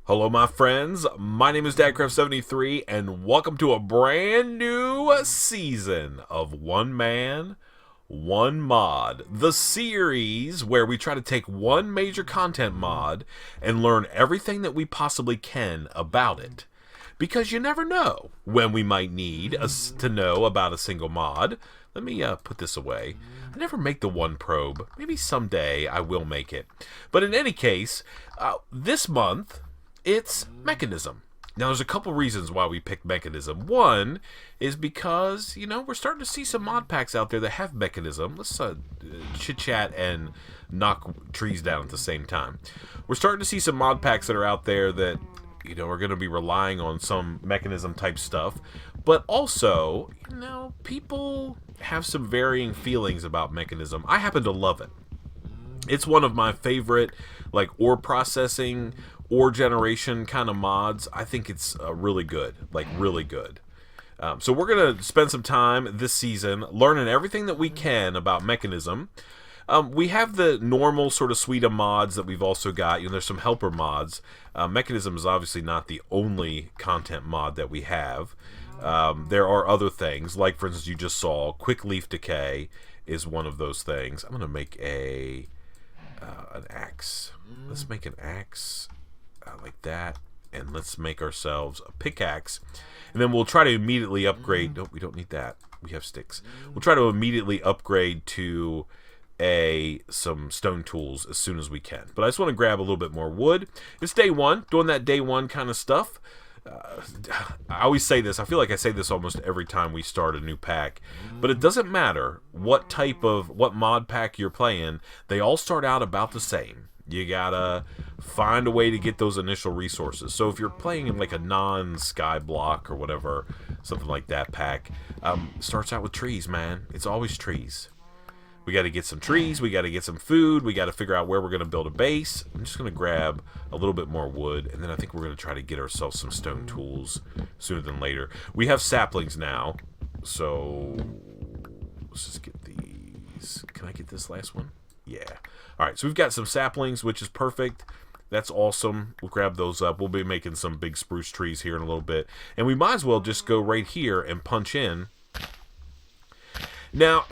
Hello, my friends. My name is DadCraft73, and welcome to a brand new season of One Man, One Mod, the series where we try to take one major content mod and learn everything that we possibly can about it. Because you never know when we might need us to know about a single mod. Let me put this away. I never make the one probe. Maybe someday I will make it. But in any case, this month it's Mekanism. Now, there's a couple reasons why we picked Mekanism. One is because, we're starting to see some mod packs out there that have Mekanism. Let's chit-chat and knock trees down at the same time. We're starting to see some mod packs that are out there that, are going to be relying on some Mekanism type stuff. But also, people have some varying feelings about Mekanism. I happen to love it. It's one of my favorite, ore processing, ore generation kind of mods. I think it's really good, really good. So we're going to spend some time this season learning everything that we can about Mekanism. We have the normal sort of suite of mods that we've also got. There's some helper mods. Mekanism is obviously not the only content mod that we have. There are other things, like for instance, you just saw Quick Leaf Decay is one of those things. I'm going to make an axe. Let's make an axe like that, and let's make ourselves a pickaxe, and then we'll try to immediately upgrade. No, we don't need that. We have sticks. We'll try to immediately upgrade to some stone tools as soon as we can. But I just want to grab a little bit more wood. It's day one, doing that day one kind of stuff. I always say this. I feel like I say this almost every time we start a new pack. But it doesn't matter what mod pack you're playing. They all start out about the same. You gotta find a way to get those initial resources. So if you're playing in a non-sky block or whatever, something like that pack, starts out with trees, man. It's always trees. We got to get some trees, we got to get some food, we got to figure out where we're going to build a base. I'm just going to grab a little bit more wood, and then I think we're going to try to get ourselves some stone tools sooner than later. We have saplings now, so let's just get these. Can I get this last one? Yeah. Alright, so we've got some saplings, which is perfect. That's awesome. We'll grab those up. We'll be making some big spruce trees here in a little bit. And we might as well just go right here and punch in. Now,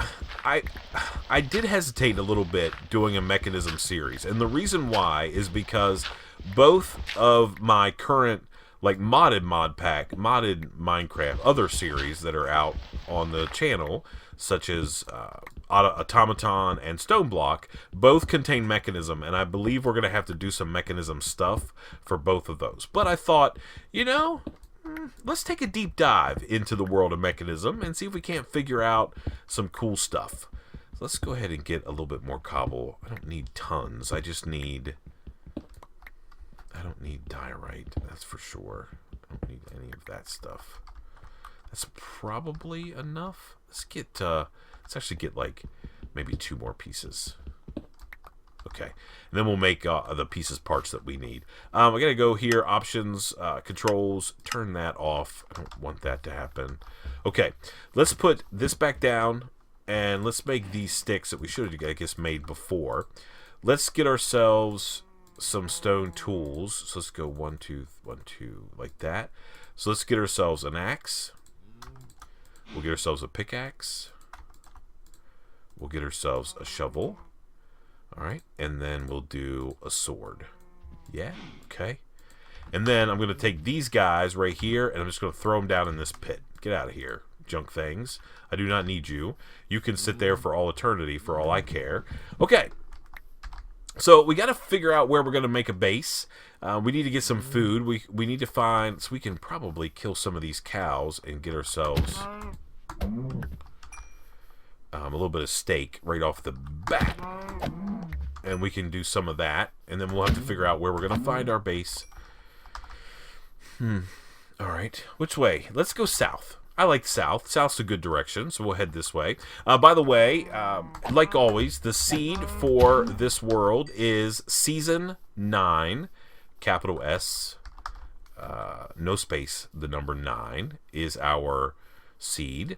I did hesitate a little bit doing a Mekanism series, and the reason why is because both of my current modded Minecraft other series that are out on the channel, such as Automaton and Stoneblock, both contain Mekanism, and I believe we're going to have to do some Mekanism stuff for both of those. But I thought, let's take a deep dive into the world of Mekanism and see if we can't figure out some cool stuff. So let's go ahead and get a little bit more cobble. I don't need tons. I don't need diorite, that's for sure. I don't need any of that stuff. That's probably enough. Let's actually get maybe 2 more pieces. Okay, and then we'll make the pieces parts that we need. I gotta go here, options, controls, turn that off. I don't want that to happen. Okay, let's put this back down, and let's make these sticks that we should have, I guess, made before. Let's get ourselves some stone tools. So let's go 1, 2, 1, 2, like that. So let's get ourselves an axe. We'll get ourselves a pickaxe. We'll get ourselves a shovel. Alright, and then we'll do a sword. Yeah, okay. And then I'm going to take these guys right here, and I'm just going to throw them down in this pit. Get out of here, junk things. I do not need you. You can sit there for all eternity, for all I care. Okay, so we got to figure out where we're going to make a base. We need to get some food. We need to find, so we can probably kill some of these cows and get ourselves a little bit of steak right off the bat. And we can do some of that, and then we'll have to figure out where we're going to find our base. Alright, which way? Let's go south. I like south. South's a good direction, so we'll head this way. By the way, like always, the seed for this world is Season 9, capital S, no space, the number 9 is our seed.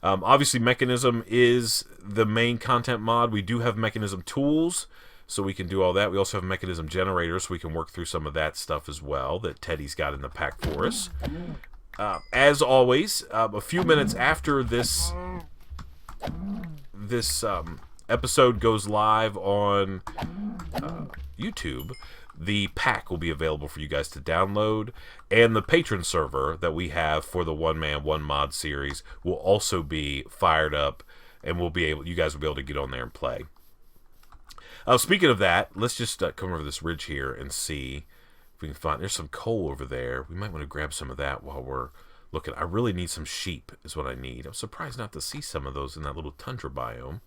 Obviously, Mekanism is the main content mod. We do have Mekanism tools, so we can do all that. We also have a mechanism generator, so we can work through some of that stuff as well that Teddy's got in the pack for us. As always, a few minutes after this episode goes live on YouTube, the pack will be available for you guys to download, and the patron server that we have for the One Man One Mod series will also be fired up, and you guys will be able to get on there and play. Speaking of that, let's just come over this ridge here and see if we can find. There's some coal over there. We might want to grab some of that while we're looking. I really need some sheep is what I need. I'm surprised not to see some of those in that little tundra biome.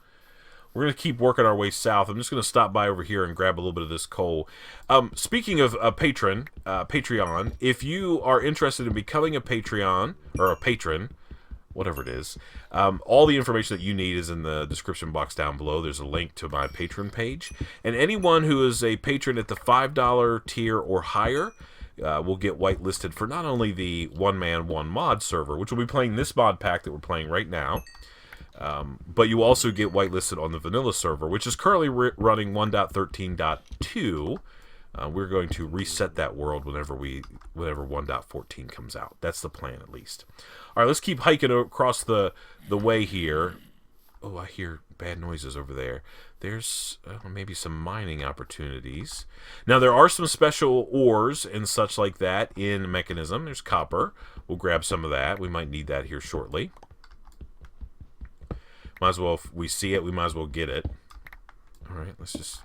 We're going to keep working our way south. I'm just going to stop by over here and grab a little bit of this coal. Speaking of Patreon, if you are interested in becoming a Patreon, or a patron, whatever it is, all the information that you need is in the description box down below. There's a link to my Patreon page. And anyone who is a patron at the $5 tier or higher will get whitelisted for not only the One Man One Mod server, which will be playing this mod pack that we're playing right now, but you also get whitelisted on the vanilla server, which is currently running 1.13.2. We're going to reset that world whenever 1.14 comes out. That's the plan, at least. All right, let's keep hiking across the way here. Oh, I hear bad noises over there. There's maybe some mining opportunities. Now, there are some special ores and such like that in Mekanism. There's copper. We'll grab some of that. We might need that here shortly. Might as well, if we see it, we might as well get it. All right, let's just...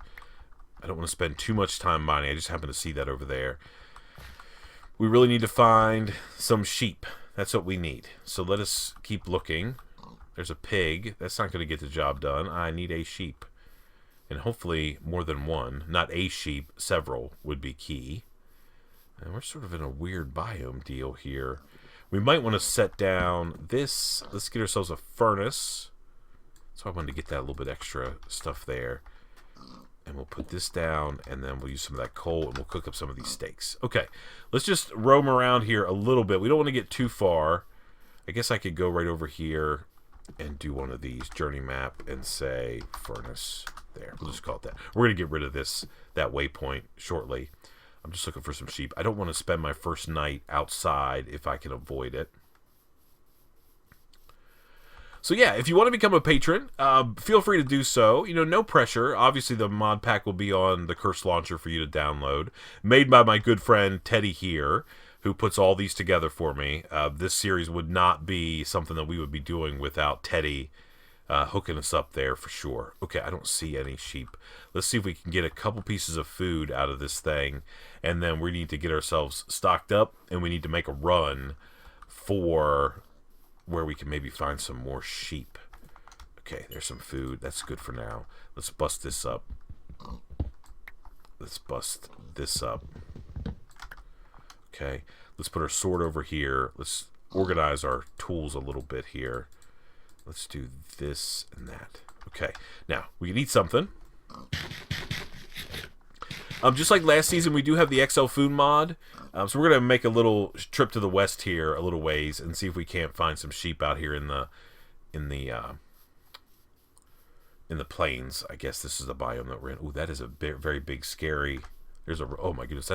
I don't want to spend too much time mining. I just happen to see that over there. We really need to find some sheep. That's what we need. So let us keep looking. There's a pig. That's not going to get the job done. I need a sheep. And hopefully more than one. Not a sheep. Several would be key. And we're sort of in a weird biome deal here. We might want to set down this. Let's get ourselves a furnace. So I wanted to get that little bit extra stuff there. And we'll put this down, and then we'll use some of that coal, and we'll cook up some of these steaks. Okay, let's just roam around here a little bit. We don't want to get too far. I guess I could go right over here and do one of these journey map and say furnace. There, we'll just call it that. We're going to get rid of that waypoint shortly. I'm just looking for some sheep. I don't want to spend my first night outside if I can avoid it. So yeah, if you want to become a patron, feel free to do so. You know, no pressure. Obviously, the mod pack will be on the Curse Launcher for you to download. Made by my good friend Teddy here, who puts all these together for me. This series would not be something that we would be doing without Teddy hooking us up there for sure. Okay, I don't see any sheep. Let's see if we can get a couple pieces of food out of this thing. And then we need to get ourselves stocked up, and we need to make a run for... where we can maybe find some more sheep. Okay, there's some food. That's good for now. Let's bust this up. Let's bust this up. Okay, let's put our sword over here. Let's organize our tools a little bit here. Let's do this and that. Okay, now, we can eat something. Just like last season, we do have the XL Food mod. So we're going to make a little trip to the west here, a little ways, and see if we can't find some sheep out here in the plains. I guess this is the biome that we're in. Ooh, that is a very big, scary... oh my goodness,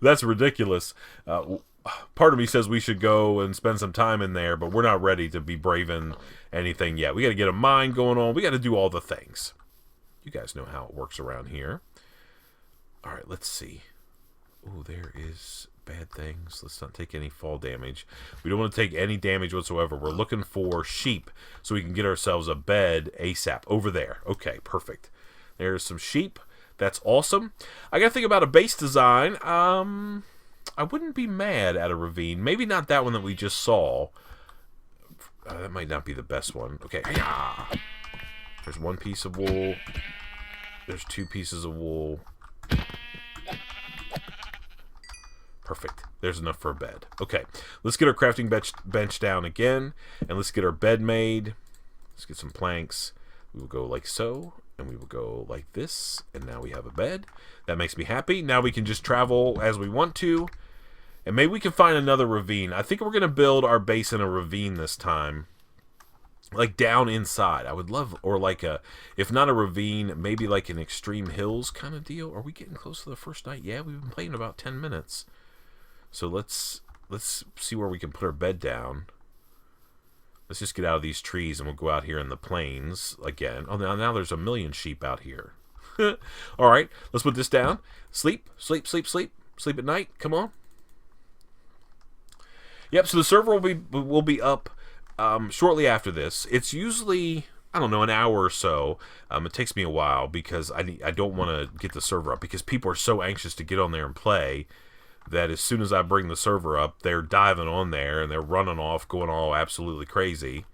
that's ridiculous. Part of me says we should go and spend some time in there, but we're not ready to be braving anything yet. We got to get a mine going on. We got to do all the things. You guys know how it works around here. All right, let's see. Oh, there is bad things. Let's not take any fall damage. We don't want to take any damage whatsoever. We're looking for sheep so we can get ourselves a bed ASAP. Over there. Okay, perfect. There's some sheep. That's awesome. I got to think about a base design. I wouldn't be mad at a ravine. Maybe not that one that we just saw. That might not be the best one. Okay. There's one piece of wool. There's two pieces of wool. Perfect. There's enough for a bed. Okay, let's get our crafting bench down again, and let's get our bed made. Let's get some planks. We will go like so, and we will go like this, and now we have a bed. That makes me happy. Now we can just travel as we want to, and maybe we can find another ravine. I think we're going to build our base in a ravine this time. like down inside. I would love, or like a, if not a ravine, maybe like an extreme hills kind of deal. Are we getting close to the first night? Yeah, we've been playing about 10 minutes. So let's see where we can put our bed down. Let's just get out of these trees and we'll go out here in the plains again. Oh, now there's a million sheep out here. All right, let's put this down. Sleep, sleep, sleep, sleep. Sleep at night. Come on. Yep, so the server will be up shortly after this. It's usually, I don't know, an hour or so. It takes me a while because I don't want to get the server up because people are so anxious to get on there and play that as soon as I bring the server up, they're diving on there and they're running off, going all absolutely crazy.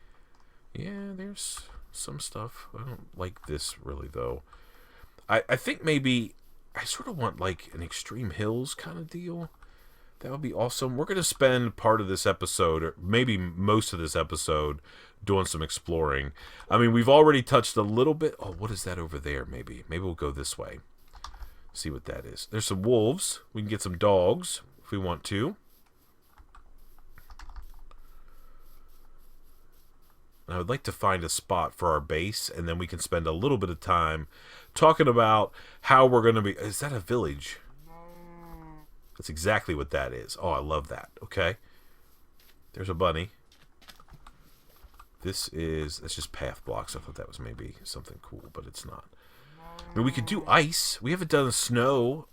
Yeah, there's some stuff. I don't like this really, though. I think maybe I sort of want like an extreme hills kind of deal. That would be awesome. We're going to spend part of this episode, or maybe most of this episode, doing some exploring. I mean, we've already touched a little bit. Oh, what is that over there, maybe? Maybe we'll go this way. See what that is. There's some wolves. We can get some dogs if we want to. I would like to find a spot for our base, and then we can spend a little bit of time talking about how we're going to be... Is that a village? That's exactly what that is. Oh, I love that. Okay. There's a bunny. That's just path blocks. I thought that was maybe something cool, but it's not. I mean, we could do ice. We haven't done a snow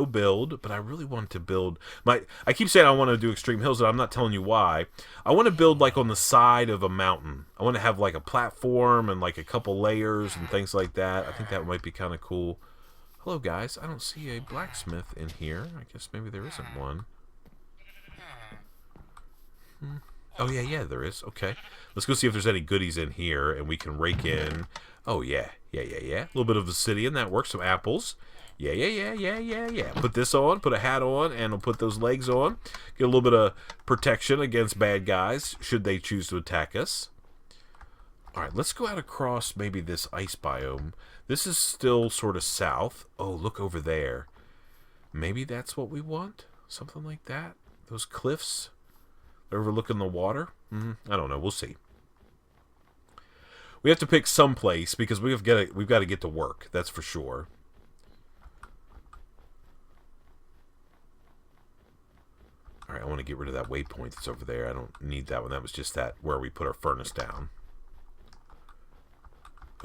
build, but I really want to build I keep saying I want to do extreme hills, and I'm not telling you why. I want to build like on the side of a mountain. I want to have like a platform and like a couple layers and things like that. I think that might be kind of cool. Hello, guys. I don't see a blacksmith in here. I guess maybe there isn't one. Oh, yeah, there is. Okay. Let's go see if there's any goodies in here, and we can rake in. Oh, yeah. A little bit of obsidian. That works. Some apples. Yeah. Put this on. Put a hat on, and we'll put those legs on. Get a little bit of protection against bad guys, should they choose to attack us. All right, let's go out across maybe this ice biome. This is still sort of south. Oh, look over there. Maybe that's what we want? Something like that? Those cliffs overlooking the water? I don't know. We'll see. We have to pick some place because we've got to get to work. That's for sure. All right, I want to get rid of that waypoint that's over there. I don't need that one. That was just that where we put our furnace down.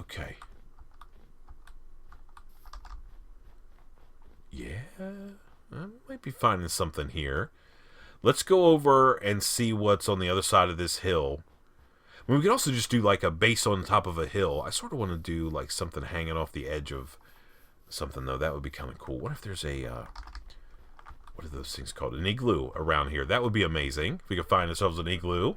Okay. Yeah, I might be finding something here. Let's go over and see what's on the other side of this hill. I mean, we could also just do like a base on top of a hill. I sort of want to do like something hanging off the edge of something, though. That would be kind of cool. What if there's a, what are those things called? An igloo around here. That would be amazing if we could find ourselves an igloo.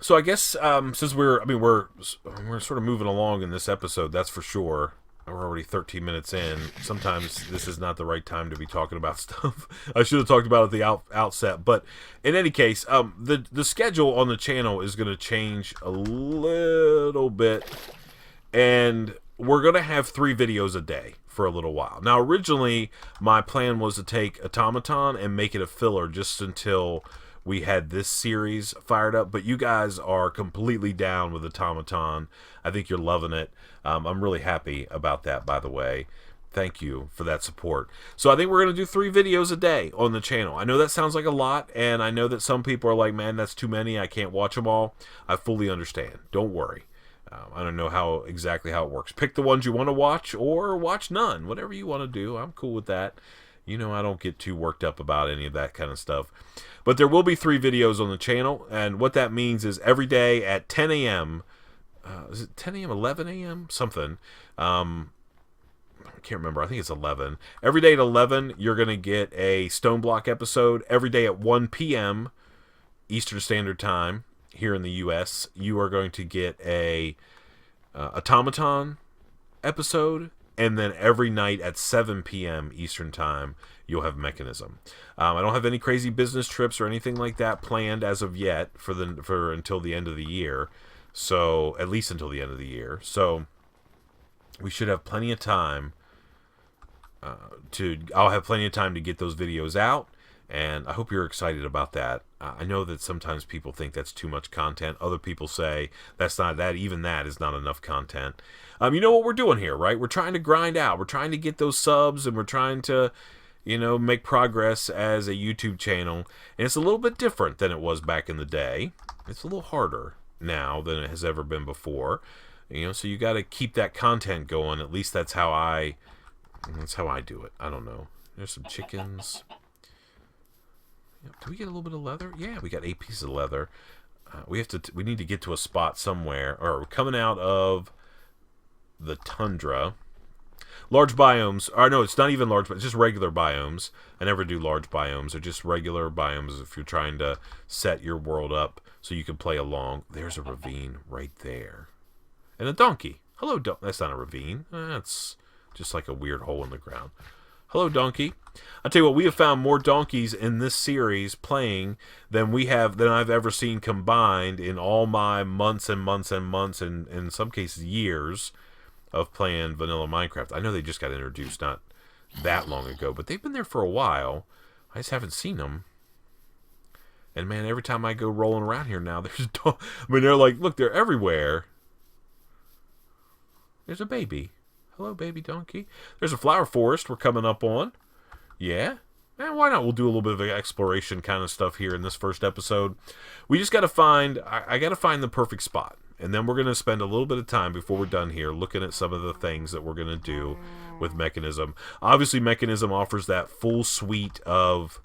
So I guess since we're sort of moving along in this episode, that's for sure. We're already 13 minutes in. Sometimes this is not the right time to be talking about stuff. I should have talked about it at the outset. But in any case, the schedule on the channel is going to change a little bit. And we're going to have 3 videos a day for a little while. Now, originally, my plan was to take Automaton and make it a filler just until we had this series fired up, but you guys are completely down with Automaton. I think you're loving it. I'm really happy about that, by the way. Thank you for that support. So I think we're going to do 3 videos a day on the channel. I know that sounds like a lot, and I know that some people are like, man, that's too many. I can't watch them all. I fully understand. Don't worry. I don't know exactly how it works. Pick the ones you want to watch or watch none. Whatever you want to do. I'm cool with that. You know, I don't get too worked up about any of that kind of stuff. But there will be 3 videos on the channel, and what that means is every day at 10 a.m., is it 10 a.m., 11 a.m., something, I can't remember, I think it's 11. Every day at 11, you're going to get a Stone Block episode. Every day at 1 p.m. Eastern Standard Time here in the U.S., you are going to get a Automaton episode. And then every night at 7 p.m. Eastern Time, you'll have Mekanism. I don't have any crazy business trips or anything like that planned as of yet for until the end of the year. So, at least until the end of the year. So, we should have plenty of time I'll have plenty of time to get those videos out. And I hope you're excited about that. I know that sometimes people think that's too much content. Other people say that's not that. Even that is not enough content. You know what we're doing here, right? We're trying to grind out. We're trying to get those subs, and we're trying to, make progress as a YouTube channel. And it's a little bit different than it was back in the day. It's a little harder now than it has ever been before. So you got to keep that content going. At least that's how I do it. I don't know. There's some chickens. Do we get a little bit of leather? Yeah, we got 8 pieces of leather. We need to get to a spot somewhere, or we're coming out of the tundra. Large biomes, or no, it's not even large, but just regular biomes. I never do large biomes, or just regular biomes if you're trying to set your world up so you can play along. There's a ravine right there. And a donkey. Hello, that's not a ravine. That's just like a weird hole in the ground. Hello, donkey. I'll tell you what, we have found more donkeys in this series playing than I've ever seen combined in all my months and months and months, and in some cases years of playing vanilla Minecraft. I know they just got introduced not that long ago, but they've been there for a while. I just haven't seen them. And man, every time I go rolling around here now, they're like, look, they're everywhere. There's a baby. Hello, baby donkey. There's a flower forest we're coming up on. Yeah. And why not? We'll do a little bit of exploration kind of stuff here in this first episode. We just got to find... I got to find the perfect spot. And then we're going to spend a little bit of time before we're done here looking at some of the things that we're going to do with Mekanism. Obviously, Mekanism offers that full suite of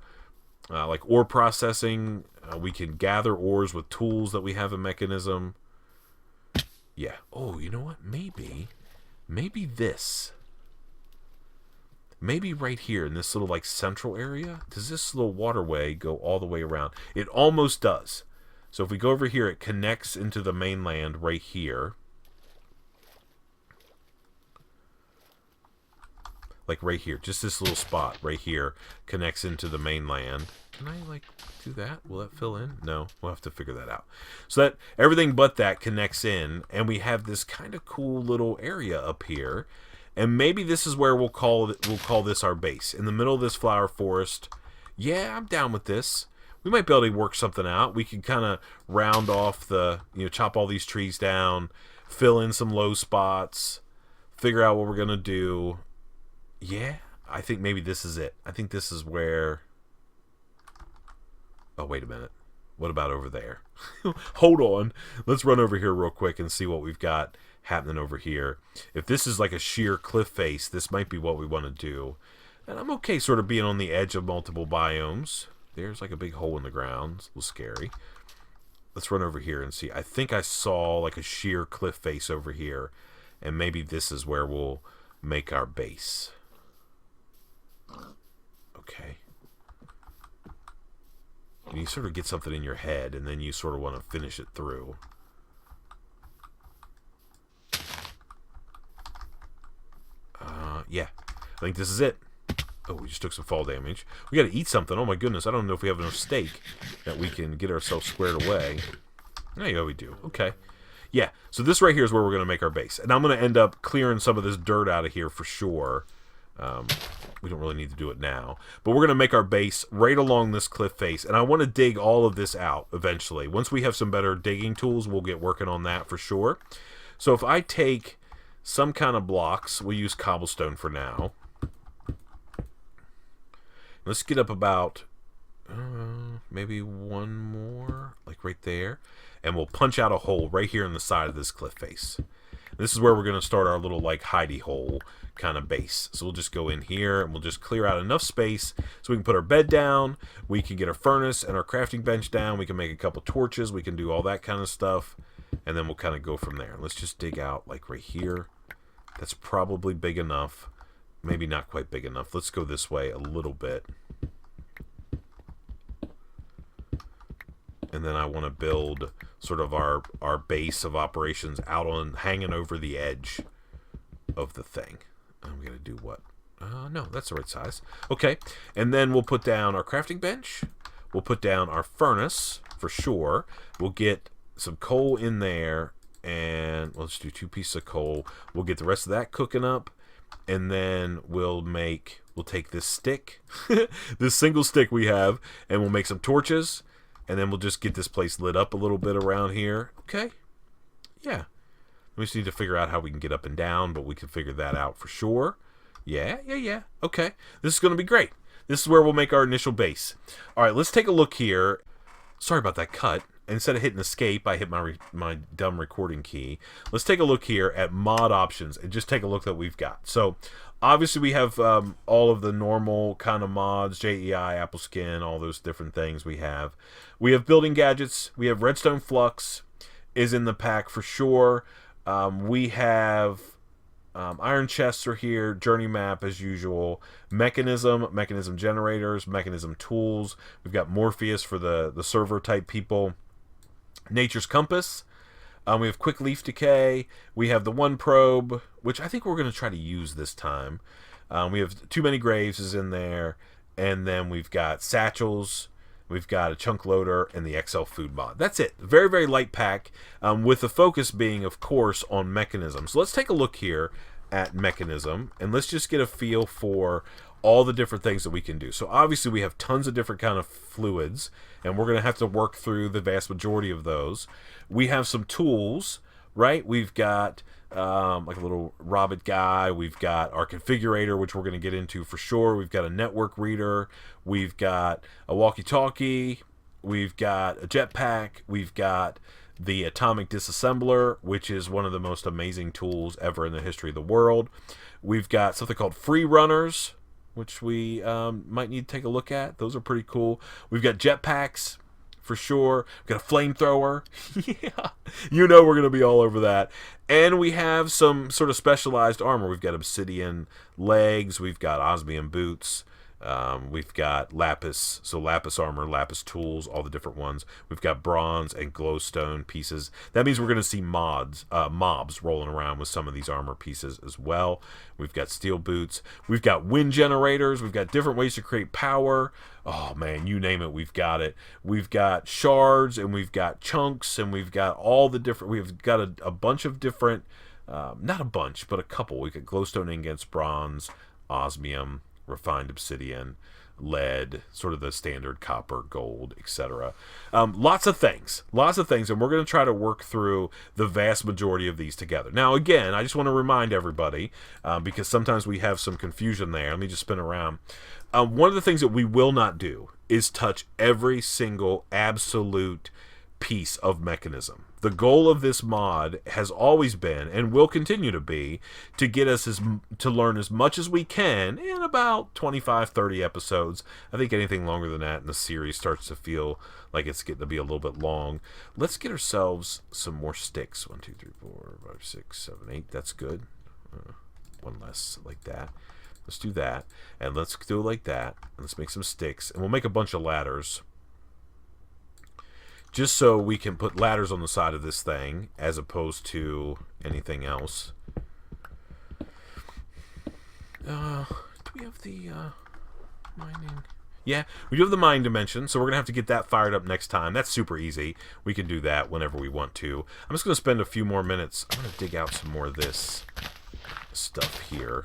like ore processing. We can gather ores with tools that we have in Mekanism. Yeah. Oh, you know what? Maybe this. Maybe right here in this little like central area. Does this little waterway go all the way around? It almost does. So if we go over here, it connects into the mainland right here. Like right here. Just this little spot right here connects into the mainland. Can I like do that? Will that fill in? No, we'll have to figure that out. So that everything but that connects in, and we have this kind of cool little area up here. And maybe this is where we'll call this our base. In the middle of this flower forest. Yeah, I'm down with this. We might be able to work something out. We can kind of round off chop all these trees down, fill in some low spots, figure out what we're going to do. Yeah, I think maybe this is it. I think this is where... Oh, wait a minute. What about over there? Hold on. Let's run over here real quick and see what we've got happening over here. If this is like a sheer cliff face, this might be what we want to do. And I'm okay sort of being on the edge of multiple biomes. There's like a big hole in the ground. It's a little scary. Let's run over here and see. I think I saw like a sheer cliff face over here. And maybe this is where we'll make our base. Okay. And you sort of get something in your head, and then you sort of want to finish it through. Yeah. I think this is it. Oh, we just took some fall damage. We got to eat something. Oh my goodness, I don't know if we have enough steak that we can get ourselves squared away. Oh, yeah, we do. Okay. Yeah, so this right here is where we're going to make our base. And I'm going to end up clearing some of this dirt out of here for sure. We don't really need to do it now. But we're going to make our base right along this cliff face. And I want to dig all of this out eventually. Once we have some better digging tools, we'll get working on that for sure. So if I take some kind of blocks, we'll use cobblestone for now. Let's get up about maybe one more, like right there. And we'll punch out a hole right here in the side of this cliff face. This is where we're going to start our little like hidey hole kind of base. So we'll just go in here and we'll just clear out enough space so we can put our bed down. We can get our furnace and our crafting bench down. We can make a couple torches. We can do all that kind of stuff. And then we'll kind of go from there. Let's just dig out like right here. That's probably big enough. Maybe not quite big enough. Let's go this way a little bit. And then I want to build sort of our base of operations out on hanging over the edge of the thing. I'm going to do what? No, that's the right size. Okay, and then we'll put down our crafting bench. We'll put down our furnace for sure. We'll get some coal in there, and let's do 2 pieces of coal. We'll get the rest of that cooking up, And then we'll take this stick, this single stick we have, and we'll make some torches. And then we'll just get this place lit up a little bit around here. Okay. Yeah. We just need to figure out how we can get up and down, but we can figure that out for sure. Yeah. Okay. This is going to be great. This is where we'll make our initial base. All right, let's take a look here. Sorry about that cut. Instead of hitting escape, I hit my dumb recording key. Let's take a look here at mod options and just take a look that we've got. So obviously we have all of the normal kind of mods, JEI, Apple Skin, all those different things we have. We have building gadgets. We have Redstone Flux is in the pack for sure. We have iron chests are here, journey map as usual, mechanism generators, mechanism tools. We've got Morpheus for the server type people. Nature's Compass. We have quick leaf decay. We have the one probe, which I think we're going to try to use this time. We have Too Many Graves is in there. And then we've got satchels. We've got a chunk loader and the XL food mod. That's it. Very, very light pack, with the focus being, of course, on mechanism. So let's take a look here at mechanism, and let's just get a feel for all the different things that we can do. So obviously we have tons of different kind of fluids, and we're going to have to work through the vast majority of those. We have some tools, right? We've got like a little Robert guy. We've got our configurator, which we're going to get into for sure. We've got a network reader. We've got a walkie-talkie. We've got a jetpack. We've got the atomic disassembler, which is one of the most amazing tools ever in the history of the world. We've got something called free runners, which we might need to take a look at. Those are pretty cool. We've got jetpacks for sure. We've got a flamethrower. Yeah, you know we're going to be all over that. And we have some sort of specialized armor. We've got obsidian legs. We've got osmium boots. We've got lapis, so lapis armor, lapis tools, all the different ones. We've got bronze and glowstone pieces. That means we're going to see mobs rolling around with some of these armor pieces as well. We've got steel boots. We've got wind generators. We've got different ways to create power. Oh man, you name it, we've got it. We've got shards, and we've got chunks, and we've got all the different. We've got a bunch of different, not a bunch, but a couple. We've got glowstone ingots, bronze, osmium, refined obsidian, lead, sort of the standard copper, gold, etc. Lots of things, and we're going to try to work through the vast majority of these together. Now, again, I just want to remind everybody, because sometimes we have some confusion there. Let me just spin around. One of the things that we will not do is touch every single absolute piece of mechanism. The goal of this mod has always been, and will continue to be, to get us to learn as much as we can in about 25-30 episodes. I think anything longer than that and the series starts to feel like it's getting to be a little bit long. Let's get ourselves some more sticks. 1, 2, 3, 4, 5, 6, 7, 8. That's good. One less, like that. Let's do that, and let's do it like that. Let's make some sticks, and we'll make a bunch of ladders, just so we can put ladders on the side of this thing as opposed to anything else. Do we have the mining? Yeah, we do have the mine dimension, so we're going to have to get that fired up next time. That's super easy. We can do that whenever we want to. I'm just going to spend a few more minutes. I'm going to dig out some more of this stuff here.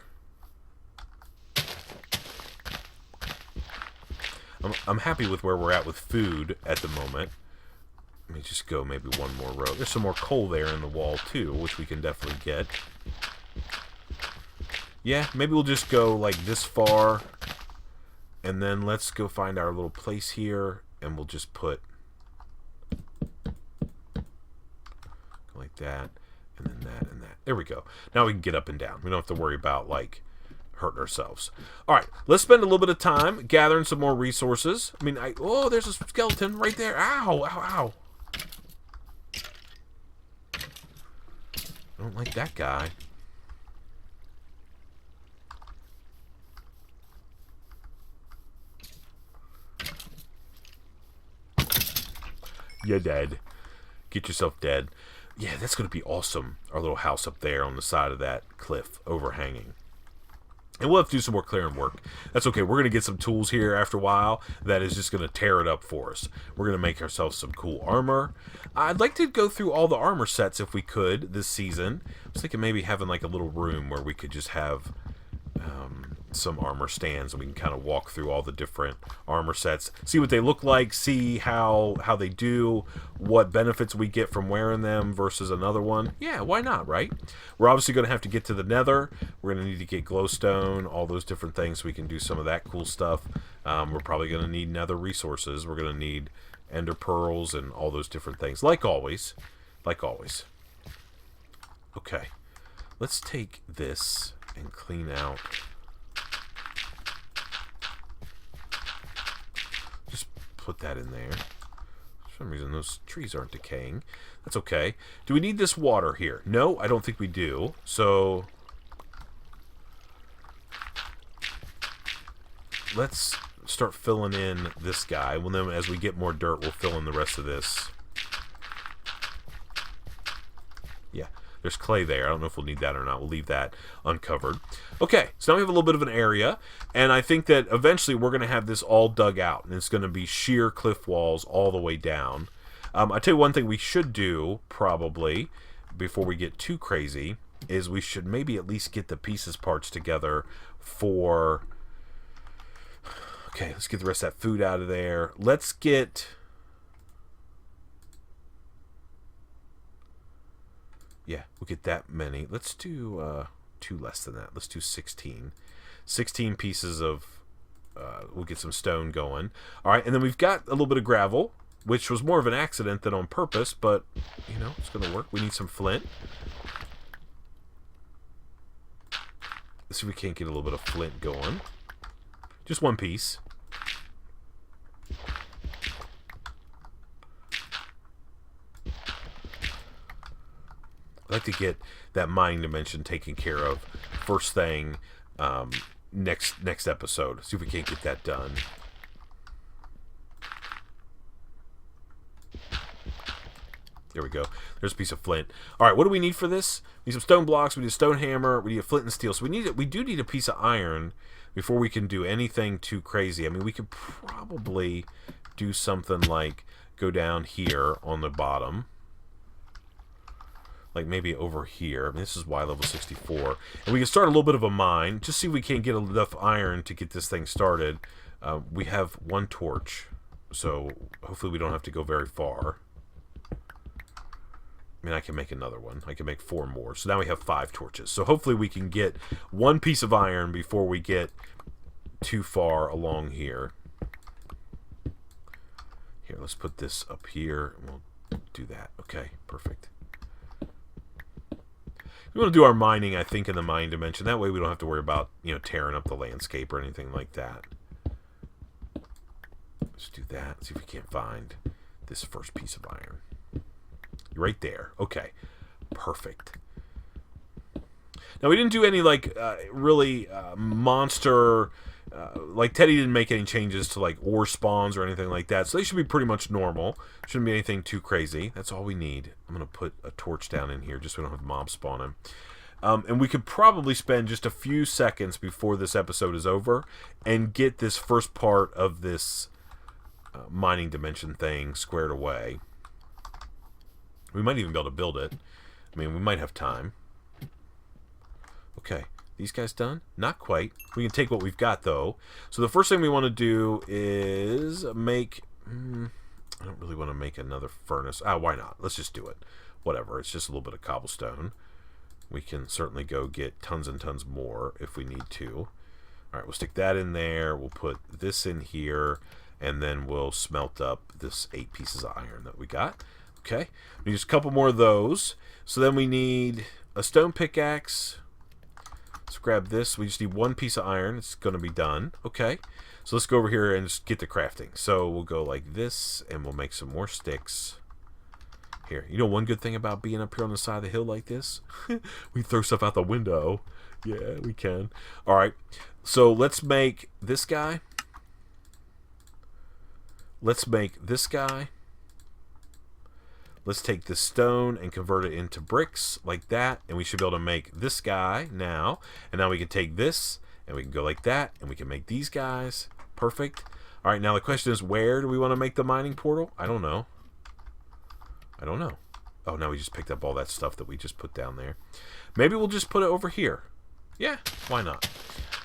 I'm happy with where we're at with food at the moment. Let me just go maybe one more row. There's some more coal there in the wall too, which we can definitely get. Yeah, maybe we'll just go like this far, and then let's go find our little place here, and we'll just put like that, and then that, and that. There we go. Now we can get up and down. We don't have to worry about like hurting ourselves. All right, let's spend a little bit of time gathering some more resources. I mean, oh, there's a skeleton right there. Ow, ow, ow. I don't like that guy. You're dead. Get yourself dead. Yeah, that's going to be awesome. Our little house up there on the side of that cliff overhanging. And we'll have to do some more clearing work. That's okay. We're going to get some tools here after a while that is just going to tear it up for us. We're going to make ourselves some cool armor. I'd like to go through all the armor sets if we could this season. I was thinking maybe having like a little room where we could just have some armor stands, and we can kind of walk through all the different armor sets, see what they look like, see how they do, what benefits we get from wearing them versus another one. Yeah, why not, right? We're obviously going to have to get to the nether. We're going to need to get glowstone, all those different things, so we can do some of that cool stuff. We're probably going to need nether resources. We're going to need ender pearls and all those different things, like always. Like always. Okay, let's take this and clean out. Just put that in there. For some reason, those trees aren't decaying. That's okay. Do we need this water here? No, I don't think we do. So let's start filling in this guy. Well, then as we get more dirt, we'll fill in the rest of this. Yeah, there's clay there. I don't know if we'll need that or not. We'll leave that uncovered. Okay, so now we have a little bit of an area, and I think that eventually we're going to have this all dug out, and it's going to be sheer cliff walls all the way down. I tell you one thing we should do, probably, before we get too crazy, is we should maybe at least get the pieces parts together for... Okay, let's get the rest of that food out of there. Let's get... Yeah, we'll get that many. Let's do 2 less than that. Let's do 16. 16 pieces of... we'll get some stone going. All right, and then we've got a little bit of gravel, which was more of an accident than on purpose, but, you know, it's going to work. We need some flint. Let's see if we can't get a little bit of flint going. Just 1 piece. I'd like to get that mining dimension taken care of first thing next episode. See if we can't get that done. There we go. There's a piece of flint. All right, what do we need for this? We need some stone blocks. We need a stone hammer. We need a flint and steel. So we do need a piece of iron before we can do anything too crazy. I mean, we could probably do something like go down here on the bottom. Like maybe over here. I mean, this is Y level 64. And we can start a little bit of a mine. Just see if we can't get enough iron to get this thing started. We have 1 torch. So hopefully we don't have to go very far. I mean, I can make another one. I can make 4 more. So now we have 5 torches. So hopefully we can get 1 piece of iron before we get too far along here. Here, let's put this up here. And we'll do that. Okay, perfect. We want to do our mining, I think, in the mine dimension. That way we don't have to worry about, you know, tearing up the landscape or anything like that. Let's do that. See if we can't find this first piece of iron. Right there. Okay. Perfect. Now, we didn't do any, like, really monster... like, Teddy didn't make any changes to, like, ore spawns or anything like that. So they should be pretty much normal. Shouldn't be anything too crazy. That's all we need. I'm going to put a torch down in here just so we don't have mobs spawning. And we could probably spend just a few seconds before this episode is over and get this first part of this mining dimension thing squared away. We might even be able to build it. I mean, we might have time. Okay. These guys done? Not quite. We can take what we've got, though. So the first thing we want to do is make... I don't really want to make another furnace. Why not? Let's just do it. Whatever. It's just a little bit of cobblestone. We can certainly go get tons and tons more if we need to. All right, we'll stick that in there. We'll put this in here. And then we'll smelt up this 8 pieces of iron that we got. Okay. We need just a couple more of those. So then we need a stone pickaxe. Let's grab this. We just need 1 piece of iron. It's going to be done. Okay. So let's go over here and just get the crafting. So we'll go like this, and we'll make some more sticks. Here. You know one good thing about being up here on the side of the hill like this? We throw stuff out the window. Yeah, we can. All right. So let's make this guy. Let's make this guy. Let's take this stone and convert it into bricks like that, and we should be able to make this guy now. And now we can take this, and we can go like that, and we can make these guys. Perfect. All right, now the question is, where do we want to make the mining portal? I don't know. I don't know. Oh, now we just picked up all that stuff that we just put down there. Maybe we'll just put it over here. Yeah, why not?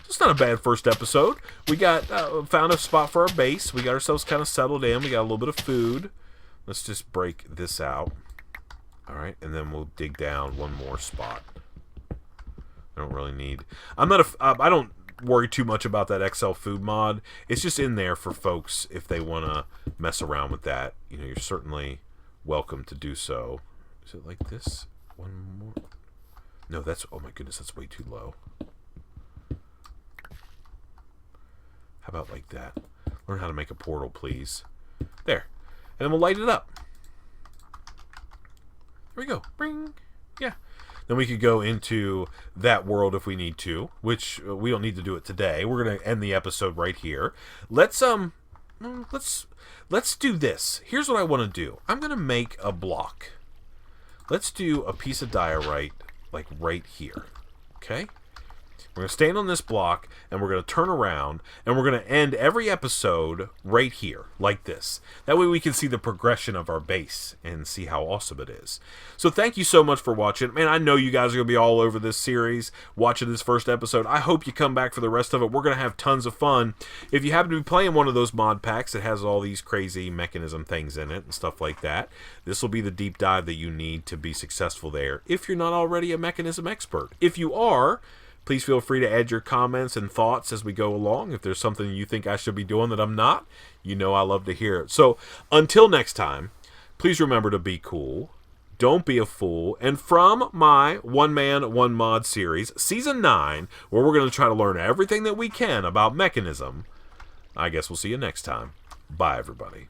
So it's not a bad first episode. We got found a spot for our base. We got ourselves kind of settled in. We got a little bit of food. Let's just break this out. All right, and then we'll dig down one more spot. I don't really need... I don't worry too much about that XL food mod. It's just in there for folks if they want to mess around with that. You know, you're certainly welcome to do so. Is it like this? One more? No, that's... Oh my goodness, that's way too low. How about like that? Learn how to make a portal, please. There. And then we'll light it up. There we go. Bring. Yeah. Then we could go into that world if we need to, which we don't need to do it today. We're going to end the episode right here. Let's do this. Here's what I want to do. I'm going to make a block. Let's do a piece of diorite like right here. Okay? We're going to stand on this block, and we're going to turn around, and we're going to end every episode right here, like this. That way we can see the progression of our base and see how awesome it is. So thank you so much for watching. Man, I know you guys are going to be all over this series, watching this first episode. I hope you come back for the rest of it. We're going to have tons of fun. If you happen to be playing one of those mod packs that has all these crazy mechanism things in it and stuff like that, this will be the deep dive that you need to be successful there, if you're not already a mechanism expert. If you are... Please feel free to add your comments and thoughts as we go along. If there's something you think I should be doing that I'm not, you know I love to hear it. So until next time, please remember to be cool. Don't be a fool. And from my One Man, One Mod series, Season 9, where we're going to try to learn everything that we can about Mekanism, I guess we'll see you next time. Bye, everybody.